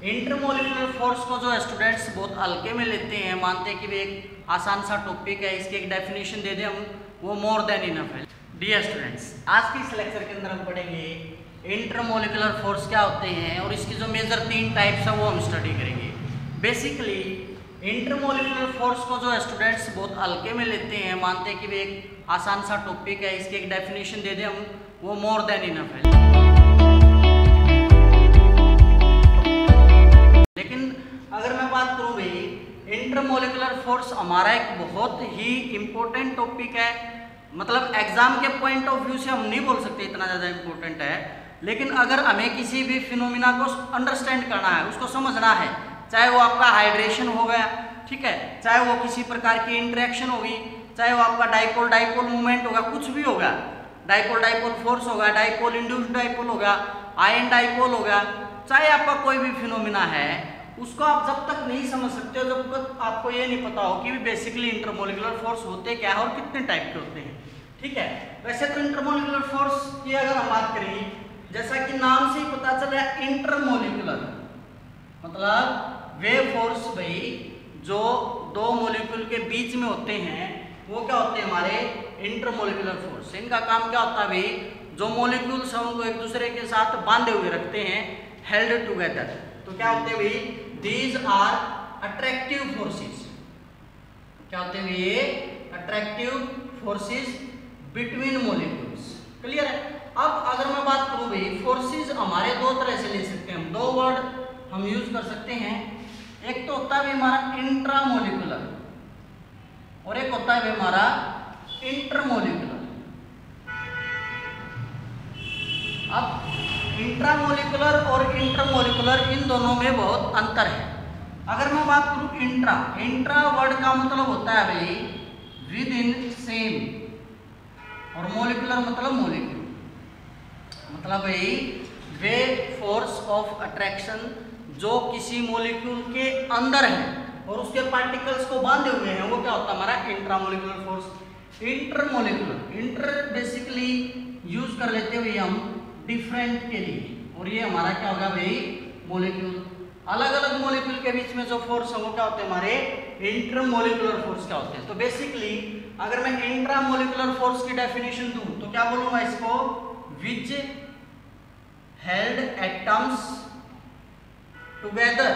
Intermolecular force को जो students बहुत हल्के में लेते हैं, मानते हैं कि वे एक आसान सा टॉपिक है, इसकी एक डेफिनेशन दे दें हम, वो मोर देन इनफ है। डियर स्टूडेंट्स, आज की इस लेक्चर के अंदर हम पढ़ेंगे इंटरमोलिकुलर फोर्स क्या होते हैं और इसकी जो मेजर 3 टाइप्स है वो हम स्टडी करेंगे। बेसिकली इंटरमोलिकुलर फोर्स को जो स्टूडेंट्स बहुत हल्के में लेते हैं, मानते हैं कि वे एक आसान सा टॉपिक है, इसकी एक डेफिनेशन दे दें हम, वो मोर देन इनफ है। लेकिन अगर मैं बात करूं भाई, इंटरमोलिकुलर फोर्स हमारा एक बहुत ही इंपॉर्टेंट टॉपिक है, मतलब एग्जाम के पॉइंट ऑफ व्यू से हम नहीं बोल सकते इतना ज़्यादा इंपॉर्टेंट है, लेकिन अगर हमें किसी भी फिनोमिना को अंडरस्टैंड करना है, उसको समझना है, चाहे वो आपका हाइड्रेशन हो गया, ठीक है, चाहे वो किसी प्रकार की इंटरेक्शन होगी, चाहे वो आपका डाइपोल डाइपोल मूवमेंट होगा, कुछ भी होगा, डाइपोल डाइपोल फोर्स होगा, डाइपोल इंड्यूस्ड डाइपोल होगा, आयन डाइपोल होगा, चाहे आपका कोई भी फिनोमिना है, उसको आप जब तक नहीं समझ सकते हो, जब तक आपको ये नहीं पता हो कि बेसिकली इंटरमोलिकुलर फोर्स होते क्या है और कितने टाइप के होते हैं। ठीक है, वैसे तो इंटरमोलिकुलर फोर्स की अगर हम बात करें, जैसा कि नाम से ही पता चला इंटरमोलिकुलर मतलब वे फोर्स भाई जो दो मॉलिक्यूल के बीच में होते हैं, वो क्या होते हैं हमारे इंटरमोलिकुलर फोर्स। इनका काम क्या होता है भाई, जो मॉलिक्यूल्स हैं उनको एक दूसरे के साथ बांधे हुए रखते हैं, हेल्ड टुगेदर। तो क्या होते हैं भाई, दीज आर अट्रैक्टिव फोर्सेस। क्या होते हैं भाई, ये attractive forces between molecules. Clear है। अब अगर मैं बात करूं भाई, फोर्सेस हमारे दो तरह से ले सकते हैं हम, दो वर्ड हम यूज कर सकते हैं। एक तो होता है भाई हमारा इंट्रामोलिकुलर और एक होता है भाई हमारा इंटरमोलिकुलर। अब इंट्रामोलिकुलर और इंटरमोलिकुलर इन दोनों में बहुत अंतर है। अगर मैं बात करूं इंट्रा, इंट्रा वर्ड का मतलब होता है भाई विद इन सेम, और मोलिकुलर मतलब मोलिक्यूल, मतलब भाई वे फोर्स ऑफ अट्रैक्शन जो किसी मोलिक्यूल के अंदर है और उसके पार्टिकल्स को बांधे हुए हैं, वो क्या होता है हमारा intramolecular force. Intermolecular, inter basically use कर लेते हुए हम डिफरेंट के लिए, और ये हमारा क्या होगा भाई मोलिक्यूल। अलग अलग मोलिक्यूल के बीच में जो फोर्स है वो क्या होते हैं हमारे इंटरमोलिकुलर फोर्स क्या होते हैं। तो बेसिकली अगर मैं इंट्रामोलिकुलर फोर्स की डेफिनेशन दूं तो क्या बोलूंगा इसको, which held atoms together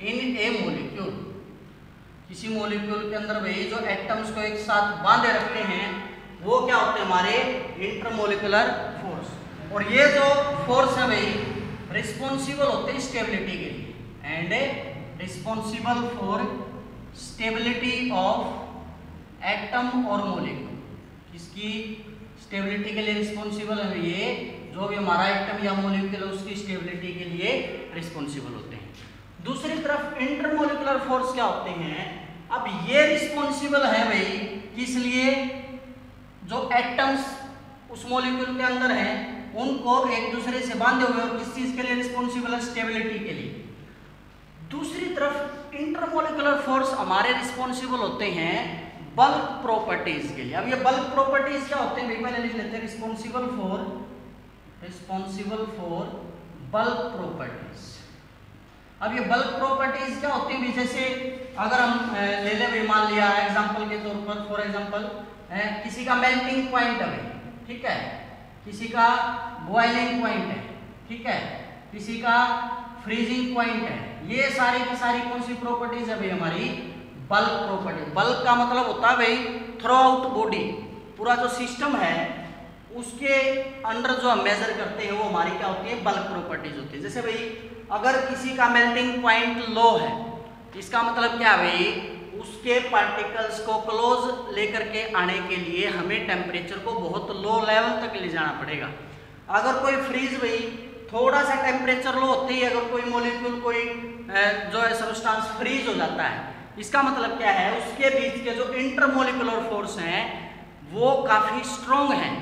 in A molecule. किसी मोलिक्यूल के अंदर भाई जो एटम्स को एक साथ बांधे रखते हैं, वो क्या होते हैं हमारे इंटरमोलिकुलर फोर्स। और ये जो फोर्स है भाई रिस्पॉन्सिबल होते हैं स्टेबिलिटी के लिए, and responsible for stability of atom और मोलिक्यूल। किसकी स्टेबिलिटी के लिए रिस्पॉन्सिबल है ये, जो भी हमारा एटम या मोलिक्यूल है उसकी स्टेबिलिटी के लिए रिस्पॉन्सिबल होते हैं। दूसरी तरफ इंटरमोलिकुलर फोर्स क्या होते हैं, अब ये रिस्पॉन्सिबल है भाई किस लिए, जो एटम्स उस मोलिक्यूल के अंदर हैं उनको एक दूसरे से बांधे हुए, और किस चीज के लिए रिस्पॉन्सिबल है, स्टेबिलिटी के लिए। दूसरी तरफ इंटरमोलिकुलर फोर्स हमारे रिस्पॉन्सिबल होते हैं बल्क प्रॉपर्टीज के लिए। अब ये बल्क प्रॉपर्टीज क्या होते हैं, पहले लिख लेते हैं, रिस्पॉन्सिबल फॉर बल्क प्रॉपर्टीज। अब ये बल्क प्रॉपर्टीज क्या होती है, जैसे अगर हम ले ले, मान लिया एग्जांपल के तौर पर, फॉर एग्जांपल किसी का मेल्टिंग पॉइंट है, ठीक है, किसी का बॉइलिंग पॉइंट है, ठीक है, किसी का फ्रीजिंग पॉइंट है, ये सारी की सारी कौन सी प्रॉपर्टीज है भाई हमारी बल्क प्रॉपर्टी। बल्क का मतलब होता है भाई थ्रू आउट बॉडी, पूरा जो सिस्टम है उसके अंडर जो हम मेजर करते हैं वो हमारी क्या होती है, बल्क प्रॉपर्टीज होती है। जैसे भाई अगर किसी का मेल्टिंग पॉइंट लो है, इसका मतलब क्या है भाई, उसके पार्टिकल्स को क्लोज लेकर के आने के लिए हमें टेम्परेचर को बहुत लो लेवल तक ले जाना पड़ेगा। अगर कोई फ्रीज भाई थोड़ा सा टेम्परेचर लो होते ही अगर कोई मॉलिक्यूल कोई जो है सब्सटेंस फ्रीज हो जाता है, इसका मतलब क्या है, उसके बीच के जो इंटरमोलिकुलर फोर्स हैं वो काफी स्ट्रॉन्ग हैं।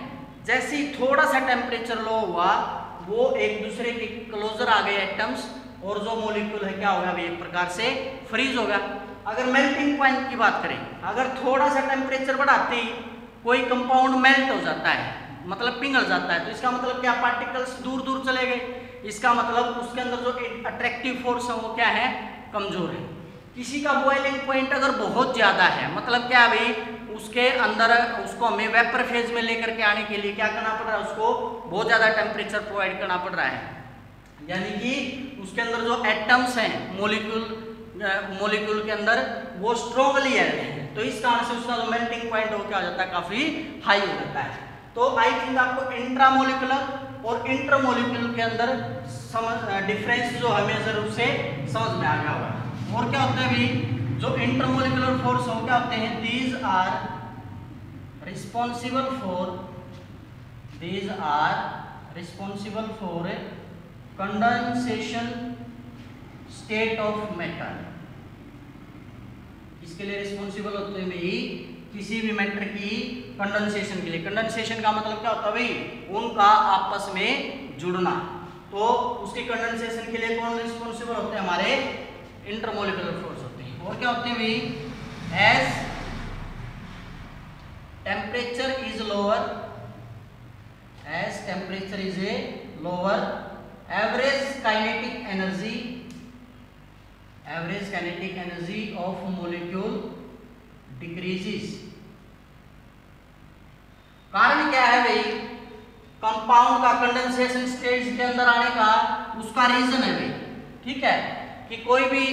जैसे ही थोड़ा सा टेम्परेचर लो हुआ, वो एक दूसरे के क्लोजर आ गए एटम्स, और जो मॉलिक्यूल है क्या होगा भाई एक प्रकार से फ्रीज होगा। अगर मेल्टिंग पॉइंट की बात करें, अगर थोड़ा सा टेम्परेचर बढ़ाते ही कोई कंपाउंड मेल्ट हो जाता है, मतलब पिघल जाता है, तो इसका मतलब क्या, पार्टिकल्स दूर दूर चले गए। इसका मतलब उसके अंदर जो अट्रैक्टिव फोर्स है वो क्या है, कमजोर है। किसी का बॉइलिंग पॉइंट अगर बहुत ज्यादा है, मतलब क्या भाई, उसके अंदर उसको हमें वेपर फेज में लेकर के आने के लिए क्या करना पड़ रहा है, उसको बहुत ज्यादा टेम्परेचर प्रोवाइड करना पड़ रहा है, यानी कि उसके अंदर जो एटम्स हैं मॉलिक्यूल के अंदर वो स्ट्रॉन्गली एड है, तो इस कारण से उसका जो मेल्टिंग पॉइंट हो क्या हो जाता है, काफी हाई हो जाता है। तो आई थिंक आपको इंट्रामोलिकुलर और इंटरमोलिकुलर के अंदर डिफरेंस जो हमें जरूर से समझ में आ गया होगा। और क्या होता है भाई, जो इंटरमोलिकुलर फोर्स हो क्या होते हैं, these are responsible for condensation state of matter. इसके लिए रिस्पॉन्सिबल होते हैं भाई किसी भी मैटर की कंडेंसेशन के लिए। कंडेंसेशन का मतलब क्या होता है भाई, उनका आपस में जुड़ना। तो उसकी कंडेंसेशन के लिए कौन रिस्पॉन्सिबल होते हैं, हमारे इंटरमोलिकुलर फोर्स होते हैं। और क्या होते हैं भाई, as temperature is lower, average kinetic energy of molecule decreases. कारण क्या है भाई, कंपाउंड का कंडेंसेशन स्टेज के अंदर आने का उसका रीजन है भाई, ठीक है, कि कोई भी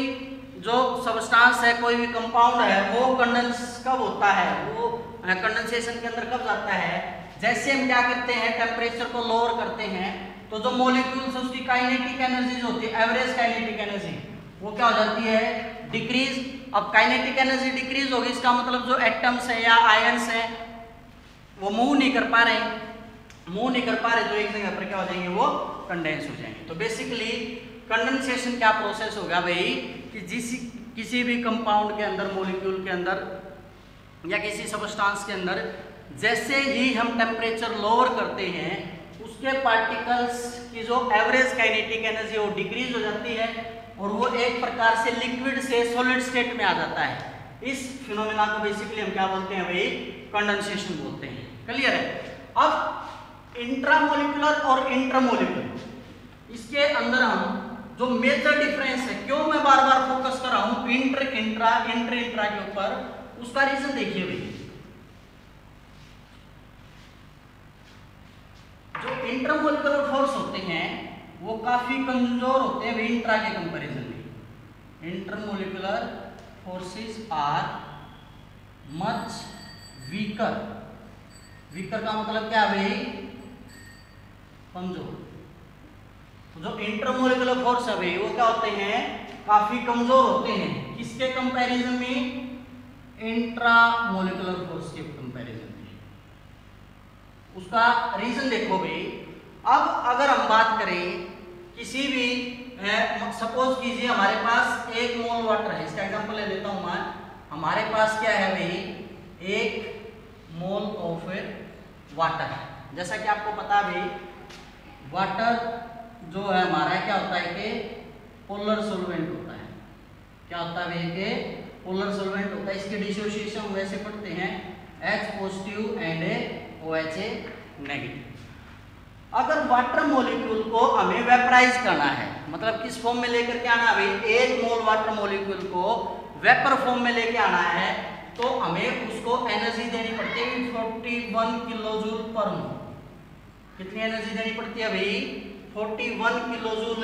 जो सब्सटेंस है, कोई भी कंपाउंड है, वो कंडेंस कब होता है, वो कंडेंसेशन के अंदर कब जाता है, जैसे हम क्या करते हैं, टेम्परेचर को लोअर करते हैं, तो जो मॉलिक्यूल्स है उसकी काइनेटिक एनर्जी जो होती है, एवरेज काइनेटिक एनर्जी, वो क्या हो जाती है, डिक्रीज। अब काइनेटिक एनर्जी डिक्रीज होगी, इसका मतलब जो एटम्स है या आयंस है वो मूव नहीं कर पा रहे, तो एक जगह पर क्या हो जाएंगे, वो कंडेंस हो जाएंगे। तो बेसिकली कंडेंसेशन क्या प्रोसेस होगा भाई, कि किसी भी कंपाउंड के अंदर, मॉलिक्यूल के अंदर या किसी सब्सटेंस के अंदर जैसे ही हम टेम्परेचर लोअर करते हैं, उसके पार्टिकल्स की जो एवरेज काइनेटिक एनर्जी वो डिक्रीज हो जाती है और वो एक प्रकार से लिक्विड से सॉलिड स्टेट में आ जाता है। इस फिनोमेना को बेसिकली हम क्या बोलते हैं भाई, कंडेंसेशन बोलते हैं। क्लियर है। अब इंट्रामोलिकुलर और इंटरमोलिकुलर, इसके अंदर हम जो मेजर डिफरेंस है, क्यों मैं बार बार फोकस कर रहा हूं इंटर इंट्रा के ऊपर, उसका रीजन देखिए भाई। जो इंटरमोलिकुलर फोर्स होते हैं वो काफी कमजोर होते हैं इंट्रा के कंपैरिजन में। Intermolecular forces are much weaker. Weaker का मतलब क्या है भाई, कमजोर। तो जो इंटरमोलिकुलर फोर्स है भाई वो क्या होते हैं, काफी कमजोर होते हैं। किसके कंपैरिजन में, इंट्रामोलिकुलर फोर्स के कंपैरिजन में। उसका रीजन देखो भाई। अब अगर हम बात करें किसी भी, सपोज कीजिए हमारे पास 1 मोल वाटर है, इसका एग्जांपल ले लेता हूं मैं। हमारे पास क्या है भाई, 1 मोल ऑफ वाटर है। जैसा कि आपको पता है भाई, वाटर जो है हमारा क्या होता है कि पोलर सॉल्वेंट होता है। क्या होता है भाई कि पोलर सॉल्वेंट होता है। इसके डिसोसिएशन वैसे पढ़ते हैं H positive and OH negative. अगर वाटर मॉलिक्यूल को हमें वेपराइज करना है, मतलब किस फॉर्म में लेकर के आना है भाई, 1 मोल वाटर मॉलिक्यूल को वेपर फॉर्म में लेके आना है, तो हमें उसको एनर्जी देनी पड़ती है 41 किलोजूल पर मोल। कितनी एनर्जी देनी पड़ती है भाई, 41 किलोजूल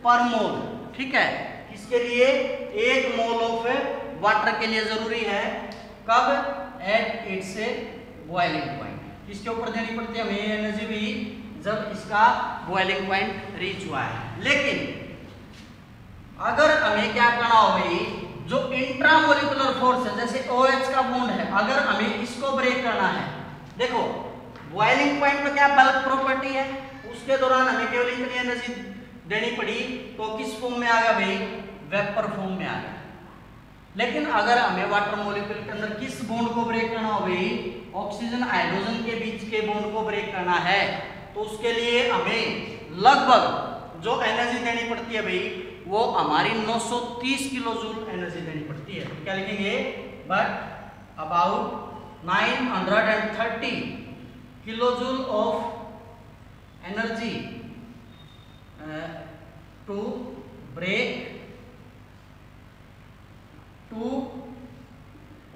पर मोल, ठीक है। इसके लिए 1 मोल ऑफ वाटर के लिए जरूरी है, कब, एट इट्स बॉइलिंग पॉइंट। इसके ऊपर देनी पड़ती है हमें एनर्जी भी जब इसका बॉइलिंग पॉइंट रीच हुआ है। लेकिन अगर हमें क्या करना हो भाई, जो इंट्रामोलिकुलर फोर्स है, जैसे OH का बॉन्ड है, अगर हमें इसको ब्रेक करना है, देखो बॉइलिंग पॉइंट में क्या बल्क प्रॉपर्टी है, उसके दौरान हमें केवल इतनी एनर्जी देनी पड़ी, तो किस फॉर्म में आ गया भाई, वेपर फॉर्म में आ गया। लेकिन अगर हमें वाटर मॉलिक्यूल के अंदर किस बॉन्ड को ब्रेक करना हो भाई, ऑक्सीजन हाइड्रोजन के बीच के बॉन्ड को ब्रेक करना है, तो उसके लिए हमें लगभग जो एनर्जी देनी पड़ती है भाई, वो हमारी 930 किलोजूल एनर्जी देनी पड़ती है। क्या लिखेंगे, but about 930 kilojoule of energy to break 2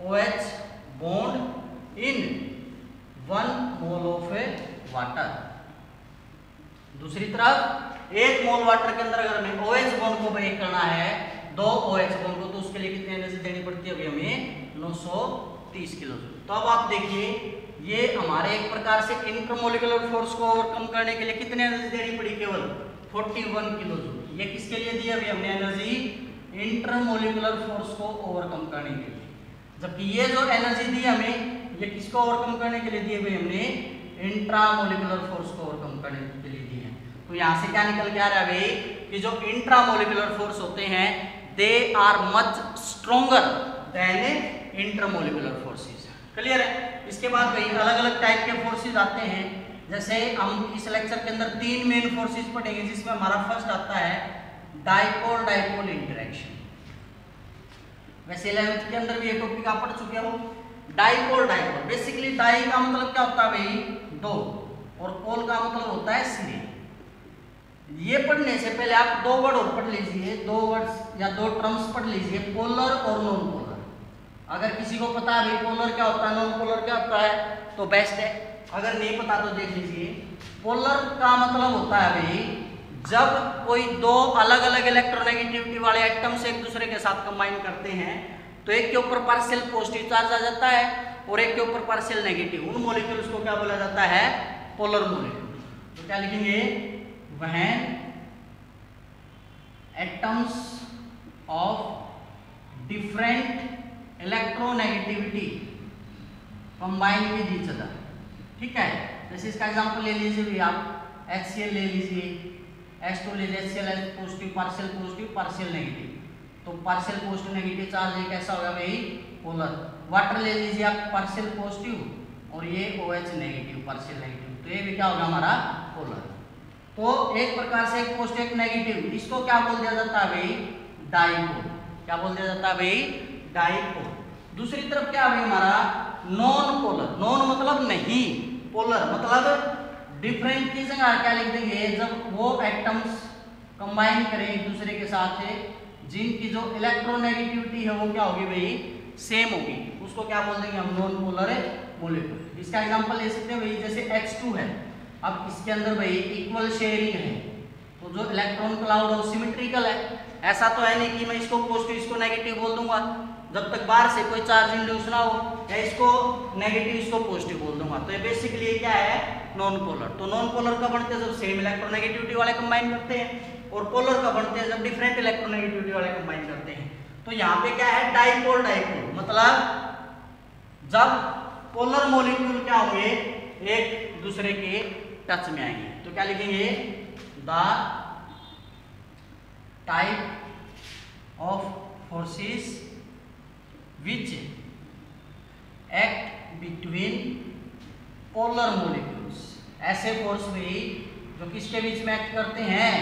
OH bond in 1 mole of water. दूसरी तरफ 1 मोल वाटर के अंदर अगर हमें OH बॉन्ड को ब्रेक करना है 2 OH बॉन्ड को, तो उसके लिए कितनी एनर्जी देनी पड़ती है? अभी हमें 930 किलो जूल। तो अब आप देखिए ये हमारे एक प्रकार से इंटरमोलिकुलर फोर्स को ओवरकम करने के लिए कितनी एनर्जी देनी पड़ी? केवल 41 किलो जूल। ये किसके लिए दी अभी हमने एनर्जी? इंटरमोलिकुलर फोर्स को ओवरकम करने के लिए। जबकि ये जो एनर्जी दी हमें ये किसको ओवरकम करने के लिए दी है? हमने इंट्रामोलिकुलर फोर्स को ओवरकम करने के लिए दी है। तो यहाँ से क्या निकल के आ रहा है भाई कि जो इंट्रामोलिकुलर फोर्स होते हैं they are much stronger than intermolecular forces. Clear है? इसके बाद भाई अलग अलग टाइप के फोर्सेस आते हैं। जैसे हम इस लेक्चर के अंदर 3 मेन फोर्सेस पढ़ेंगे, जिसमें हमारा फर्स्ट आता है डाइपोल डाइपोल इंटरेक्शन। वैसे 11th के अंदर भी ये टॉपिक आप पढ़ चुके हो। डाइपोल डाइपोल बेसिकली डाई का मतलब क्या होता है भाई? दो, और पोल का मतलब होता है सिरे। ये पढ़ने से पहले आप 2 वर्ड और पढ़ लीजिए, 2 वर्ड्स या 2 टर्म्स पढ़ लीजिए, पोलर और नॉन पोलर। अगर किसी को पता है भाई पोलर क्या होता है, नॉन पोलर क्या होता है, तो बेस्ट है। अगर नहीं पता तो देख लीजिए। पोलर का मतलब होता है भाई जब कोई 2 अलग अलग इलेक्ट्रोनेगेटिविटी वाले एटम्स एक दूसरे के साथ कंबाइन करते हैं तो एक के ऊपर पार्शियल पॉजिटिव चार्ज आ जाता है और एक के ऊपर पार्शियल नेगेटिव। उन मॉलिक्यूल्स को क्या बोला जाता है? Polar molecule. तो क्या लिखेंगे? When atoms of different electronegativity combine with each other. ठीक है? जैसे इसका एग्जांपल ले लीजिए भी आप, HCl ले लीजिए, H2 ले लीजिए, HCl पॉजिटिव पार्शियल नेगेटिव। तो पार्शियल पॉजिटिव नेगेटिव चार्ज ये कैसा होगा भाई? पोलर। वाटर ले लीजिए आप, पार्शियल पॉजिटिव और ये OH नेगेटिव पार्शियल नेगेटिव, तो ये भी क्या होगा हमारा? पोलर। तो एक प्रकार से एक पॉजिटिव एक नेगेटिव, इसको क्या बोल दिया जाता है भाई? डाइपोल। क्या बोल दिया जाता है भाई? डाइपोल। दूसरी तरफ क्या है हमारा? Non polar. नॉन मतलब नहीं, पोलर मतलब डिफरेंट की जगह क्या लिख देंगे? जब वो एटम्स कंबाइन करें एक दूसरे के साथ जिनकी जो इलेक्ट्रोनेगेटिविटी है वो क्या होगी भाई? सेम होगी, उसको क्या बोल देंगे हम? Non polar molecule. इसका एग्जांपल ले सकते हैं भाई, जैसे H2 है, अब इसके अंदर भाई इक्वल शेयरिंग है, तो जो इलेक्ट्रॉन क्लाउड है वो सिमेट्रिकल है। ऐसा तो है नहीं कि मैं इसको पॉजिटिव इसको नेगेटिव बोल दूंगा जब तक बाहर से कोई चार्ज इंड्यूस ना हो, या इसको नेगेटिव इसको पॉजिटिव बोल दूंगा। तो ये बेसिकली क्या है? Non polar. तो नॉन पोलर का बनते हैं जब सेम इलेक्ट्रोनेगेटिविटी वाले कंबाइन करते हैं, और पोलर का बनते हैं जब डिफरेंट इलेक्ट्रोनेगेटिविटी वाले कंबाइन करते हैं। तो यहाँ पे क्या है? डाइपोल डाइपोल मतलब जब पोलर मॉलिक्यूल क्या होंगे? एक दूसरे के टच में आएंगे। तो क्या लिखेंगे? The type of forces which act between polar molecules। ऐसे फोर्स भी जो किसके बीच में एक्ट करते हैं?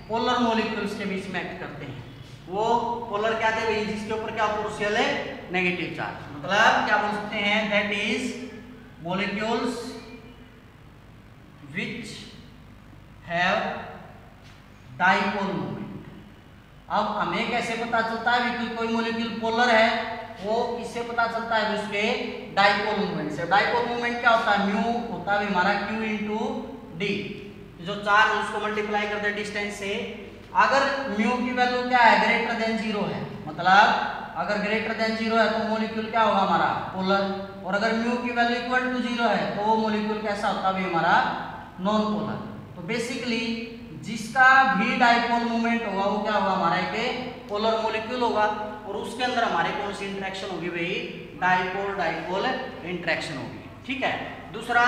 पोलर मॉलिक्यूल्स के बीच में एक्ट करते हैं। वो पोलर क्या थे भाई? जिसके ऊपर क्या पार्शियल है? Negative charge. मतलब क्या बोल सकते हैं? That is molecules which have dipole moment। अब हमें कैसे पता चलता है कि कोई मॉलिक्यूल पोलर है? वो इससे पता चलता है उसके डाइपोल मूवमेंट से। डाइपोल मूवमेंट क्या होता है? म्यू होता है हमारा Q इंटू डी, जो चार्ज उसको मल्टीप्लाई करते हैं डिस्टेंस से। अगर म्यू की वैल्यू क्या है? ग्रेटर देन 0 है, मतलब अगर ग्रेटर देन 0 है तो मॉलिक्यूल क्या होगा हमारा? पोलर। और अगर म्यू की वैल्यू इक्वल टू 0 है तो वो मॉलिक्यूल कैसा होता है हमारा? Non polar. तो बेसिकली जिसका भी डाइपोल मूवमेंट होगा वो क्या होगा? हमारा एक पोलर मॉलिक्यूल होगा, और उसके अंदर हमारे कौन सी इंटरेक्शन होगी भाई? डाइपोल डाइपोल इंटरेक्शन होगी। ठीक है? दूसरा,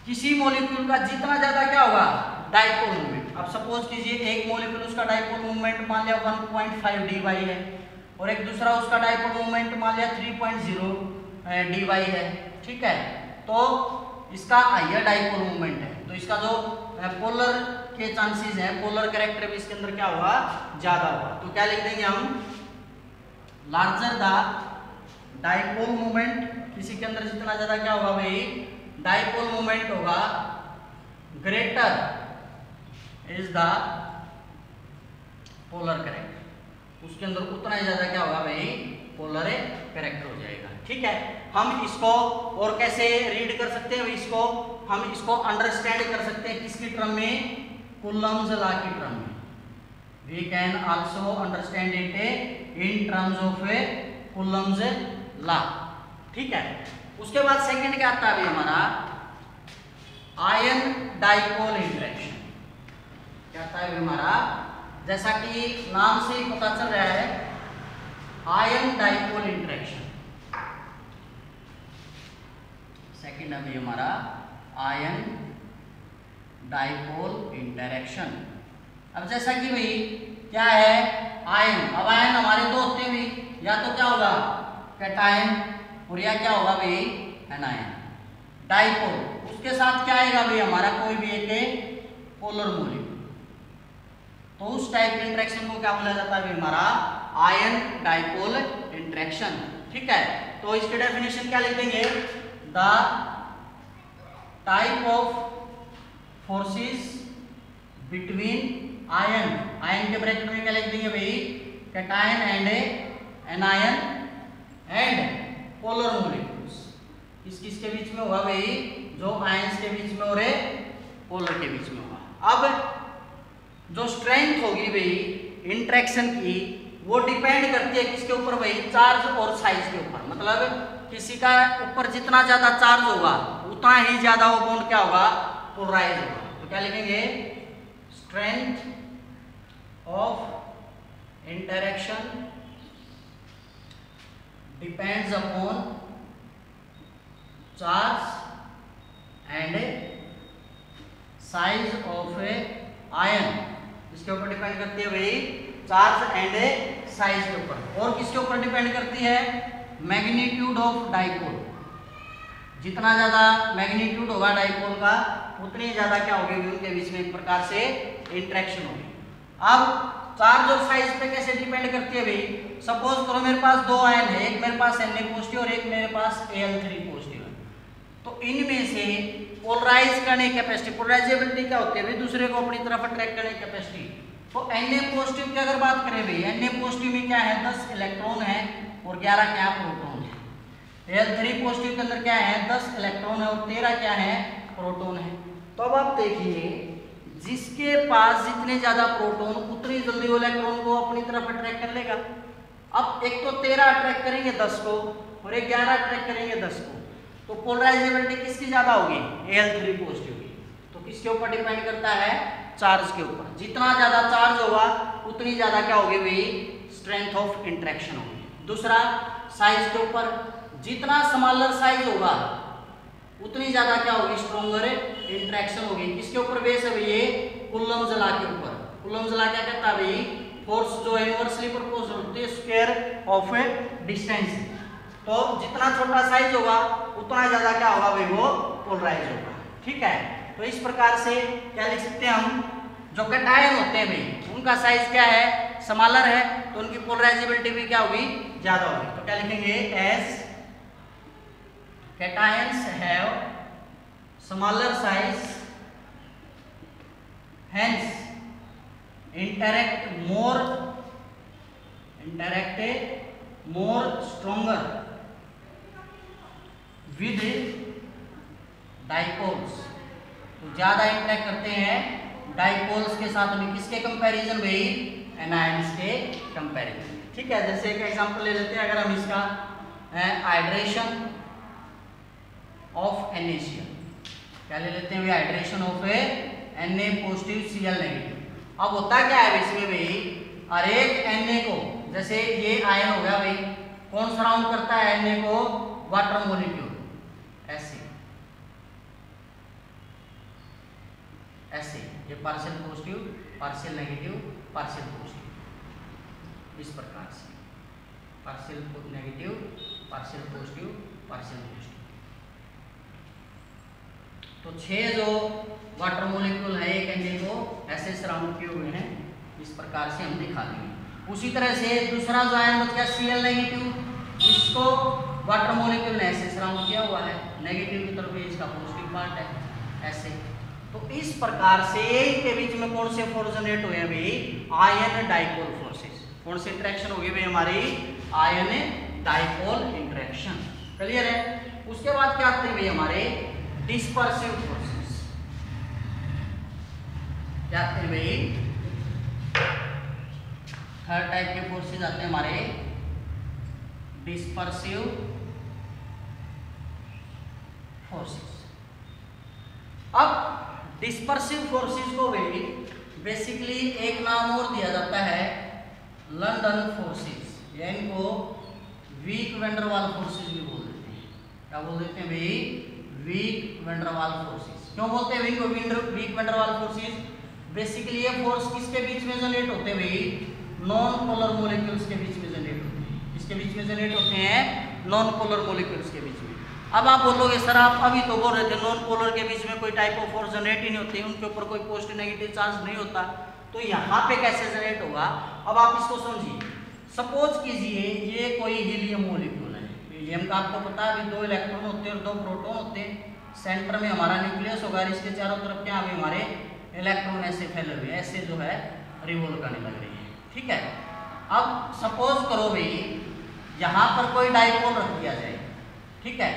किसी मॉलिक्यूल का जितना ज्यादा क्या होगा? Dipole movement. अब सपोज कीजिए एक मॉलिक्यूल उसका डाइपोल मूवमेंट मान लिया 1.5 dy है, और एक दूसरा उसका डाइपोल मूवमेंट मान लिया 3.0 dy है। ठीक है? तो इसका हायर डाइपोल मूवमेंट है, तो इसका जो पोलर के चांसेस है, पोलर कैरेक्टर भी इसके अंदर क्या होगा? ज्यादा होगा। तो क्या लिख देंगे हम? लार्जर द डाइपोल मूवमेंट, किसी के अंदर जितना ज्यादा क्या होगा भाई? डाइपोल मूवमेंट होगा, greater is the polar character, उसके अंदर उतना ही ज्यादा क्या होगा भाई, पोलर कैरेक्टर हो जाएगा। ठीक है, हम इसको और कैसे रीड कर सकते हैं, इसको हम इसको अंडरस्टैंड कर सकते हैं किसकी टर्म में, कूलम्स लॉ की टर्म में। We can also understand it in terms of Coulomb's law. ठीक है, उसके बाद सेकंड क्या आता है हमारा, आयन डाइपोल इंटरेक्शन। क्या आता है हमारा, जैसा कि नाम से ही पता चल रहा है, आयन डाइपोल इंटरेक्शन। सेकंड अभी हमारा आयन डाइपोल इंटरेक्शन। अब जैसा कि भाई क्या है आयन, अब आयन हमारे दो होते हैं भाई, या तो क्या होगा कैटायन और या क्या होगा भाई एनायन। डाइपोल उसके साथ क्या आएगा भाई हमारा, कोई भी एक पोलर मॉलिक्यूल, तो उस टाइप के इंटरेक्शन को क्या बोला जाता है भाई हमारा, आयन डाइपोल इंटरेक्शन। ठीक है, तो इसकी डेफिनेशन क्या लिख देंगे, the type of forces between ion, ion के ब्रैकेट में क्या लिख देंगे भाई, cation and anion and polar molecules. किसके बीच में होगा भाई, जो आयंस के बीच में और पोलर के बीच में होगा। अब जो स्ट्रेंथ होगी भाई इंटरेक्शन की, वो डिपेंड करती है किसके ऊपर भाई, चार्ज और साइज के ऊपर। मतलब किसी का ऊपर जितना ज्यादा चार्ज होगा उतना ही ज्यादा वो बॉन्ड क्या होगा, पोलराइज होगा। तो क्या लिखेंगे, strength of interaction depends upon charge and size of A ion. इसके ऊपर डिपेंड करती है भाई, चार्ज एंड साइज के ऊपर। और किसके ऊपर डिपेंड करती है, मैग्नीट्यूड ऑफ डाइपोल। जितना ज्यादा मैग्नीट्यूड होगा डाइपोल का, उतनी ज्यादा क्या होगी उनके बीच में एक प्रकार से इंटरेक्शन होगी। अब चार्ज और साइज पे कैसे डिपेंड करती है भाई, सपोज करो मेरे पास दो आयन है, एक मेरे पास Na पॉजिटिव और एक मेरे पास Al3 पॉजिटिव है, तो इनमें से पोलराइज करने की कैपेसिटी, पोलराइजेबिलिटी क्या होती है भाई, दूसरे को अपनी तरफ अट्रैक्ट करने की कैपेसिटी। तो Na पॉजिटिव की अगर बात करें भाई, Na पॉजिटिव में क्या है 10 इलेक्ट्रॉन है और 11 क्या प्रोटॉन है। Al3 पॉजिटिव के अंदर क्या है 10 इलेक्ट्रॉन है और 13 क्या है प्रोटॉन है। तो अब आप देखिए, जिसके पास जितने ज्यादा प्रोटॉन उतनी जल्दी वो इलेक्ट्रॉन को अपनी तरफ अट्रैक्ट कर लेगा। अब एक तो 13 अट्रैक्ट करेंगे 10 को और एक 11 अट्रैक्ट करेंगे 10 को, तो पोलराइजेबिलिटी किसकी ज्यादा होगी, Al3 पॉजिटिव की। तो किसके ऊपर डिपेंड करता है, चार्ज के ऊपर। जितना ज्यादा चार्ज होगा उतनी ज्यादा क्या होगी भाई, स्ट्रेंथ ऑफ इंटरेक्शन होगी। दूसरा साइज के ऊपर, जितना स्मॉलर साइज होगा उतनी ज्यादा क्या होगी, स्ट्रॉन्गर इंटरेक्शन होगी। किसके ऊपर बेस है भाई, ये कूलम्स लॉ के ऊपर। कूलम्स लॉ क्या कहता है भाई, फोर्स जो इनवर्सली प्रोपोर्शनल होती है स्क्वायर ऑफ ए डिस्टेंस। तो जितना छोटा साइज होगा उतना ज्यादा क्या होगा भाई, वो पोलराइज होगा। ठीक है, तो इस प्रकार से क्या लिख सकते हैं हम, जो कैटायन होते हैं भाई उनका साइज क्या है, स्मॉलर है, तो उनकी पोलराइजेबिलिटी भी क्या होगी, ज्यादा होगी। तो क्या लिखेंगे, as cations have smaller size, hence interact more stronger with dipoles। तो ज्यादा इंटरेक्ट करते हैं डाइपोल्स के साथ में, किसके कंपैरिजन भाई, एनायंस के कंपैरिजन। ठीक है, जैसे एक एग्जांपल ले लेते हैं, अगर हम इसका हाइड्रेशन ऑफ NaCl, क्या ले लेते हैं, hydration of Na positive Cl negative. अब होता क्या है इसमें भाई, हर एक Na को, जैसे ये आयन हो गया भाई, कौन सराउंड करता है Na को, वाटर मॉलिक्यूल ऐसे ऐसे, ये partial positive partial negative partial positive, इस प्रकार से partial negative partial positive partial positive. तो 6 जो वाटर मॉलिक्यूल है एक Na को ऐसे सराउंड किए हुए हैं, इस प्रकार से हम दिखा देंगे। उसी तरह से दूसरा जो आयन बच गया Cl नेगेटिव, इसको वाटर मॉलिक्यूल ने ऐसे सराउंड किया हुआ है, नेगेटिव की तरफ इसका पॉजिटिव पार्ट है ऐसे। तो इस प्रकार से इनके बीच में कौन से फोर्स जनरेट हुए हैं भाई? Ion dipole forces. कौन सी इंटरेक्शन होगी भाई हमारी? Ion dipole interaction. क्लियर है? उसके बाद क्या आते हैं भाई हमारे? Dispersive forces. क्या आते हैं भाई? थर्ड टाइप के फोर्सेस आते हैं हमारे डिस्पर्सिव फोर्सेस। अब डिस्पर्सिव फोर्सेस को भी बेसिकली एक नाम और दिया जाता है लंदन फोर्सेस, या इनको वीक वेंडरवाल फोर्सेस भी बोल देते हैं। क्या बोल देते हैं भाई? Weak van der Waals forces. क्यों बोलते हैं इनको वीक वेंडरवाल फोर्सेस? बेसिकली ये फोर्स किसके बीच में जनरेट होते हैं भाई? नॉन पोलर मॉलिक्यूल्स के बीच में जनरेट होते हैं। किसके बीच में जनरेट होते हैं? नॉन पोलर मॉलिक्यूल्स के बीच में। अब आप बोलोगे सर आप अभी तो बोल रहे थे नॉन पोलर के बीच में कोई टाइप ऑफ फोर्स जनरेट ही नहीं होती, उनके ऊपर कोई पॉजिटिव नेगेटिव चार्ज नहीं होता, तो यहाँ पे कैसे जनरेट होगा? अब आप इसको समझिए। सपोज कीजिए ये कोई हीलियम मॉलिक्यूल है। हीलियम का आपको पता है 2 इलेक्ट्रॉन होते हैं और 2 प्रोटॉन होते हैं। सेंटर में हमारा न्यूक्लियस होगा, इसके चारों तरफ क्या है हमारे इलेक्ट्रॉन ऐसे फैले हुए, ऐसे जो है रिवॉल्व करने लग रही है। ठीक है, अब सपोज करो भाई यहाँ पर कोई डाइपोल रख दिया जाए। ठीक है,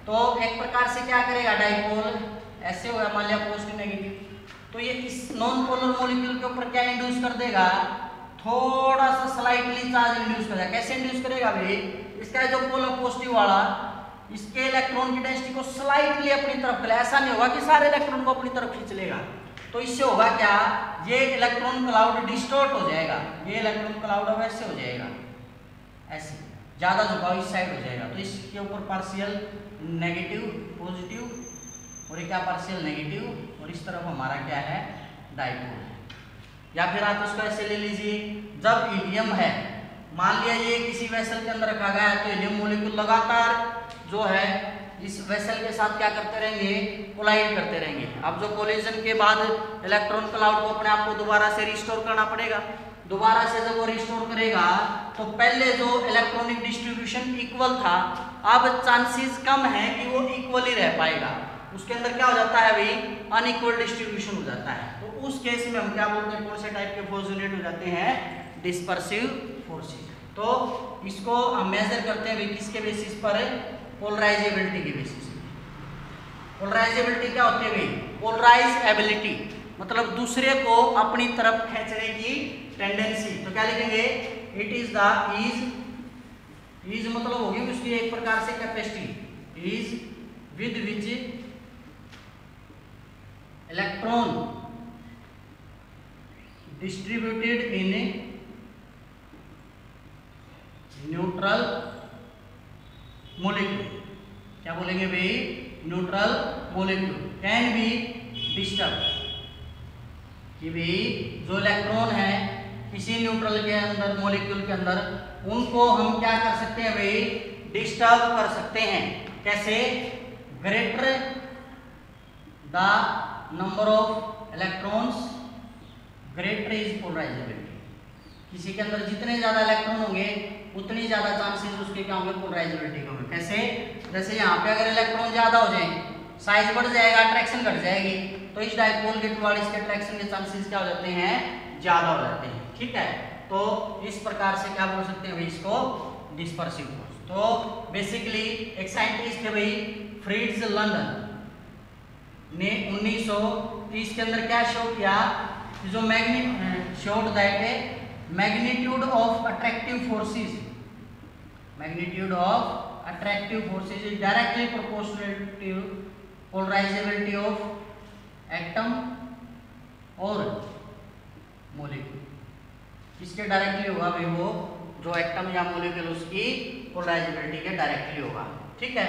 तो एक प्रकार से क्या करेगा डाइपोल? ऐसे होगा, मान लिया पॉजिटिव नेगेटिव, तो ये इस नॉन पोलर मॉलिक्यूल के ऊपर क्या इंड्यूस कर देगा? थोड़ा सा स्लाइटली चार्ज इंड्यूस करेगा। कैसे इंड्यूस करेगा भाई? इसका जो पोलर पॉजिटिव वाला, इसके इलेक्ट्रॉन की डेंसिटी को स्लाइटली अपनी तरफ ले, ऐसा नहीं होगा कि सारे इलेक्ट्रॉन को अपनी तरफ खींच लेगा। तो इससे होगा क्या? ये इलेक्ट्रॉन क्लाउड डिस्टॉर्ट हो जाएगा। ये इलेक्ट्रॉन क्लाउड अब ऐसे हो जाएगा, ऐसे ज्यादा झुकाव इस साइड हो जाएगा, तो इसके ऊपर पार्शियल नेगेटिव पॉजिटिव और ये क्या पार्शियल नेगेटिव, और इस तरफ हमारा क्या है? डाइपोल है। या फिर आप इसको ऐसे ले लीजिए, जब हीलियम है, मान लिया ये किसी वेसल के अंदर रखा गया है, तो हीलियम मॉलिक्यूल लगातार जो है इस वेसल के साथ क्या करते रहेंगे? कोलाइड करते रहेंगे। अब जो कोलिजन के बाद इलेक्ट्रॉन क्लाउड को अपने आप को दोबारा से रिस्टोर करना पड़ेगा। दोबारा से जब वो रिस्टोर करेगा तो पहले जो इलेक्ट्रॉनिक डिस्ट्रीब्यूशन इक्वल था, अब चांसेस कम है कि वो इक्वल ही रह पाएगा। उसके अंदर क्या हो जाता है भाई? अनइक्वल डिस्ट्रीब्यूशन हो जाता है। तो उस केस में हम क्या बोलते हैं? कौन से टाइप के फोर्स जनरेट हो जाते हैं? Dispersive forces. तो इसको हम मेजर करते हैं भाई किसके बेसिस पर? पोलराइजेबिलिटी के बेसिस। पोलराइजेबिलिटी क्या होती है भाई? पोलराइज एबिलिटी, मतलब दूसरे को अपनी तरफ खींचने की टेंडेंसी। तो क्या लिखेंगे? इट इज द इज मतलब होगी उसकी एक प्रकार से capacity, is with which electron distributed in neutral molecule. क्या बोलेंगे भाई? Neutral molecule can be disturb, कि भाई जो इलेक्ट्रॉन है किसी न्यूट्रल के अंदर, मॉलिक्यूल के अंदर, उनको हम क्या कर सकते हैं भाई? डिस्टर्ब कर सकते हैं। कैसे? Greater the number of electrons greater is polarisability. किसी के अंदर जितने ज्यादा इलेक्ट्रॉन होंगे उतनी ज्यादा चांसेस उसके क्या होंगे? पोलराइजेबिलिटी के होंगे। कैसे? जैसे यहाँ पे अगर इलेक्ट्रॉन ज्यादा हो जाए, साइज बढ़ जाएगा, अट्रैक्शन घट जाएगी, तो इस डाइपोल के टुवर्ड इसके अट्रैक्शन के चांसेस क्या हो जाते हैं? ज्यादा हो जाते हैं। ठीक है, तो इस प्रकार से क्या बोल सकते हैं भाई इसको? Dispersive force. तो बेसिकली एक साइंटिस्ट है भाई फ्रिट्ज लंदन ने 1930 के अंदर क्या शो किया? जो showed that magnitude of attractive forces, magnitude of attractive forces is directly proportional to polarisability of atom और मॉलिक्यूल। किसके डायरेक्टली होगा भाई? वो जो एटम या मॉलिक्यूल उसकी पोलराइजेबिलिटी के डायरेक्टली होगा। ठीक है,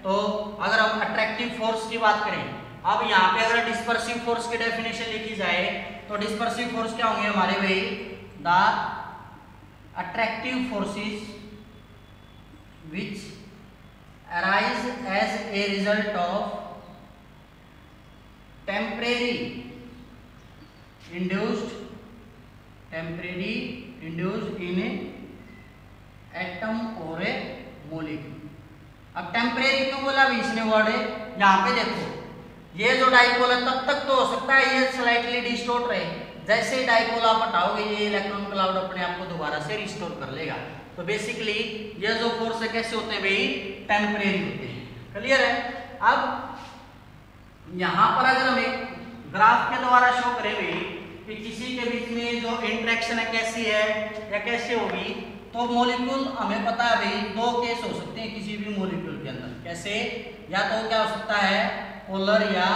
तो अगर हम अट्रैक्टिव फोर्स की बात करें, अब यहाँ पे अगर डिस्पर्सिव फोर्स की डेफिनेशन लिखी जाए तो डिस्पर्सिव फोर्स क्या होंगे हमारे भाई? The attractive forces which arise as a result of temporary induced in a atom or a molecule। अब टेम्परेरी क्यों बोला भी इसने वर्ड है? यहाँ पे देखो ये जो डाइपोल है तब तक तो हो सकता है ये स्लाइटली डिस्टोर्ट रहे, जैसे ही डाइपोल आप हटाओगे ये इलेक्ट्रॉन क्लाउड अपने आप को दोबारा से रिस्टोर कर लेगा। तो बेसिकली ये जो फोर्स है कैसे होते हैं भाई, टेम्परेरी होते हैं। क्लियर है। अब यहां पर अगर हम एक ग्राफ के द्वारा शो करें भाई कि किसी के बीच में जो इंटरेक्शन है कैसी है या कैसे होगी, तो मॉलिक्यूल हमें पता है भाई दो केस हो सकते हैं किसी भी मॉलिक्यूल के अंदर। कैसे, या तो क्या हो सकता है पोलर या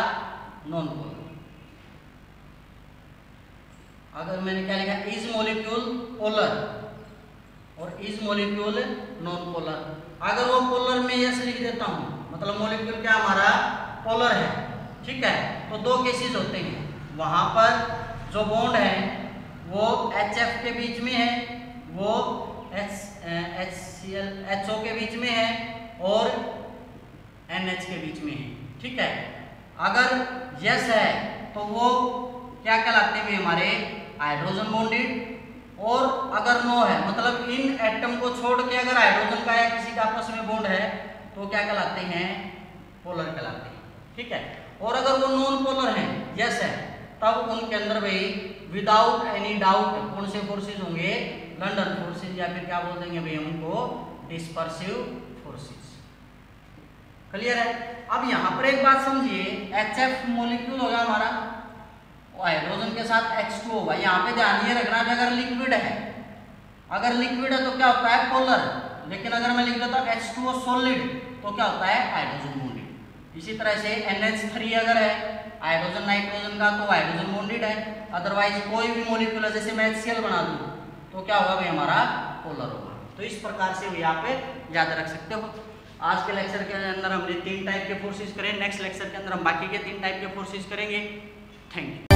नॉन पोलर। अगर मैंने क्या लिखा, इज मॉलिक्यूल पोलर और इज मॉलिक्यूल नॉन पोलर। अगर वो पोलर में यस लिख देता हूं, मतलब मॉलिक्यूल क्या हमारा पोलर है, ठीक है, तो दो केसेस होते हैं। वहां पर जो बॉन्ड है वो HF के बीच में है, वो HCl HO के बीच में है और NH के बीच में है, ठीक है। अगर यस है तो वो क्या कहलाते हैं हमारे हाइड्रोजन बॉन्डेड, और अगर नो है मतलब इन एटम को छोड़ के अगर हाइड्रोजन का या किसी का आपस में बॉन्ड है तो क्या कहलाते हैं, पोलर कहलाते हैं, ठीक है। और अगर वो नॉन पोलर है, यस है, तब उनके अंदर भाई विदाउट एनी डाउट कौन से फोर्सेस होंगे, लंडन फोर्सेस, या फिर क्या बोल देंगे भाई उनको, डिस्पर्सिव फोर्सेस। क्लियर है। अब यहां पर एक बात समझिए, HF मॉलिक्यूल होगा हमारा, हाइड्रोजन के साथ H2 होगा। यहाँ पे ध्यान ये रखना है अगर लिक्विड है, अगर लिक्विड है तो क्या होता है पोलर, लेकिन अगर मैं लिख देता हूँ H2O सॉलिड तो क्या होता है हाइड्रोजन बॉन्डेड। इसी तरह से NH3 अगर है हाइड्रोजन नाइट्रोजन का तो हाइड्रोजन बॉन्डेड है, अदरवाइज कोई भी मॉलिक्यूल है जैसे मैं HCl बना दूँ तो क्या होगा भाई हमारा पोलर होगा। तो इस प्रकार से भी आप याद रख सकते हो। आज के लेक्चर के अंदर हमने 3 टाइप के फोर्सेस करे, नेक्स्ट लेक्चर के अंदर हम बाकी के 3 टाइप के फोर्सेस करेंगे। Thank you.